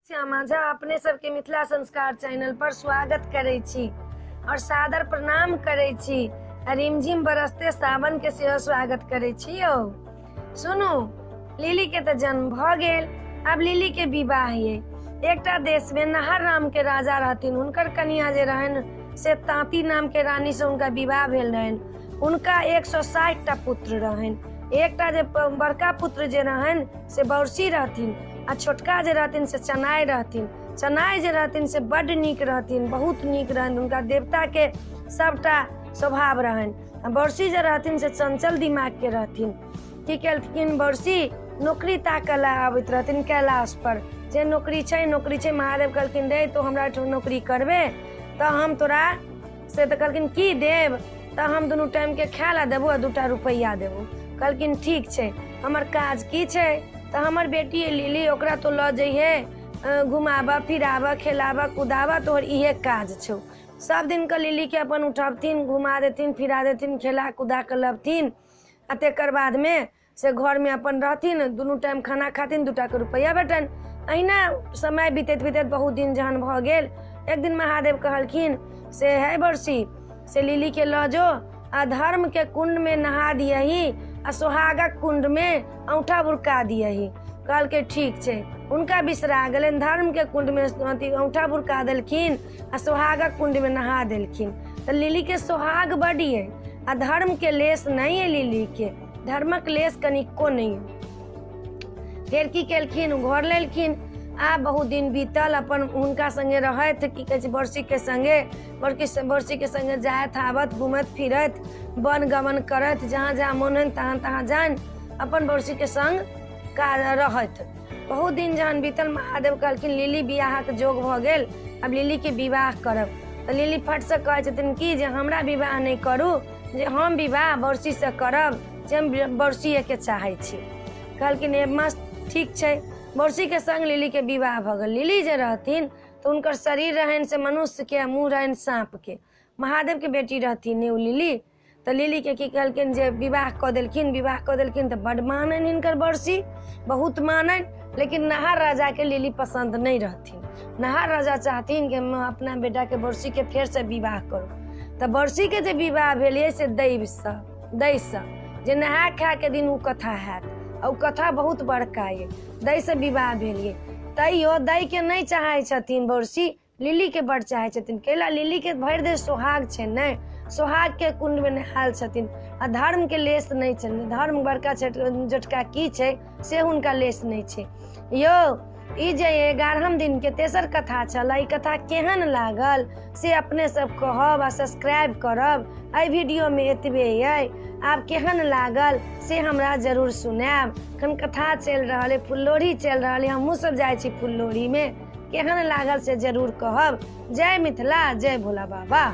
माझा अपने सबके मिथिला संस्कार चैनल पर स्वागत करे छी और सादर प्रणाम करे छी। रिमझिम बरसते सावन के सेहो स्वागत करे छी। यौ सुनू, लिली के तो जन्म भ गेल, अब लिली के विवाह ये। एकटा देश में नहर नाम के राजा रहथिन, उनकर कन्या जे रहन से तांती नाम के रानी से उनका विवाह भेल रहन। उनका 160 टा पुत्र रहन। एकटा जे बड़का पुत्र जे रहन से बरसी रहथिन आ छोटका जे रहथिन से चनाय रहथिन। चनाय जे रहथिन से बड नीक रहथिन, बहुत नीक रहन। उनका देवता के सबटा स्वभाव रहन। बरसी जे रहथिन से चंचल दिमाग के रहथिन। की केलखिन, बरसी नौकरी ताकला आबैत रहथिन कैलाश पर, जे नौकरी छै। महादेव कहलखिन रे तो हमरा नौकरी करबे तो हम तोरा से तो कहलखिन की देव, तो हम दुनू टाइम के खाय ला देबो आ 2 रुपैया देबो। कहलखिन ठीक छै, हमर काज की छै, तो हमर बेटी लिली ओकरा तो ल जइहे घुमाबा फिराबा खेलाबा कुदाबा, तोहर इहे काज छौ। सब दिन के लिली के अपन उठबथिन, घुमा देथिन फिरा देथिन, खेला कुदा के लबथिन आ तेकर बाद में से घर में अपन रहथिन, दुनू टाइम खाना खाथिन, 2 के रुपैया भेटन। अहिना समय बीतैत बीतैत बहुत दिन जहन भ गेल, एक दिन महादेव कहलखिन से है बरसी से लिली के ल जो आ धर्म के कुंड में नहा दियही आ सुहागक कुंड में औंठा बुरका दियही। कहल के ठीक छै। उनका बिसरा गेलन, धर्म के कुंड में औंठा बुरका देलखिन आ सुहागक कुंड में नहा देलखिन। तो लिली के सुहाग बड़ी है आ धर्म के लेस नहीं है। लिली के धर्मक लेस कनिको नहीं है। फिर की केलखिन, घर लेलखिन। आ बहुत दिन बीतल, अपन उनका संगे रहत, की कहै छै बरसी के संगे, बरसी के संगे जायत आबत घूमत फिरत वन गमन करत, जहाँ जहाँ मन है तहाँ तहाँ जान अपन बरसी के संग रहत। बहुत दिन जहन बीतल, महादेव कहलखिन लिली बियाह के जोग भ गेल, अब लिली के विवाह करब। तो लिली फट से कहै छथिन कि जे हमरा विवाह नहीं करू, जे हम विवाह बरसी से करब, जे हम बरसीए के चाहे छी। कहलखिन मस्त ठीक छै। बरसी के संग लिली के विवाह भ गेल। लिली जे रहथिन तो उनकर शरीर रहन से मनुष्य के, मुंह रहन सांप के। महादेव के बेटी रहथिन उ लिली। तो लिली के की कहलखिन जे विवाह क देलखिन तो बड मानन हिनकर बरसी, बहुत मानन। लेकिन नहार राजा के लिली पसंद नहीं रहथिन। नहार राजा चाहथिन कि मैं अपना बेटा के बरसी के फिर से विवाह करूं। तो बरसी के जे विवाह भेलिए से दै से जे नहा खा के दिन उ कथा हैत, और कथा बहुत बड़का ये। दै से विवाह भेलिए, तैयो दै के नहीं चाहे छथिन बरसी, लिली के बड़ चाहे छथिन। कैला लिली के भरि देह सोहाग छै ने, सोहाग के कुंड में नहाल छथिन आ धर्म के लेस नहीं छै। धर्म बड़का जटका की छै से हुनका लेस नहीं छै। यौ ई जे 11हम दिन के तेसर कथा छल, ई कथा केहन लागल से अपने सब कहब आ सब्सक्राइब करब। एहि वीडियो में एतबे अइ। आब केहन लागल से हमरा जरूर सुनाएब। खन कथा चल रहा है, फुल्लोढ़ी चल रहा है, हमहूँ सब जाए छी फुल्लोढ़ी में। केहन लागल से जरूर कहब। जय मिथिला, जय भोला बाबा।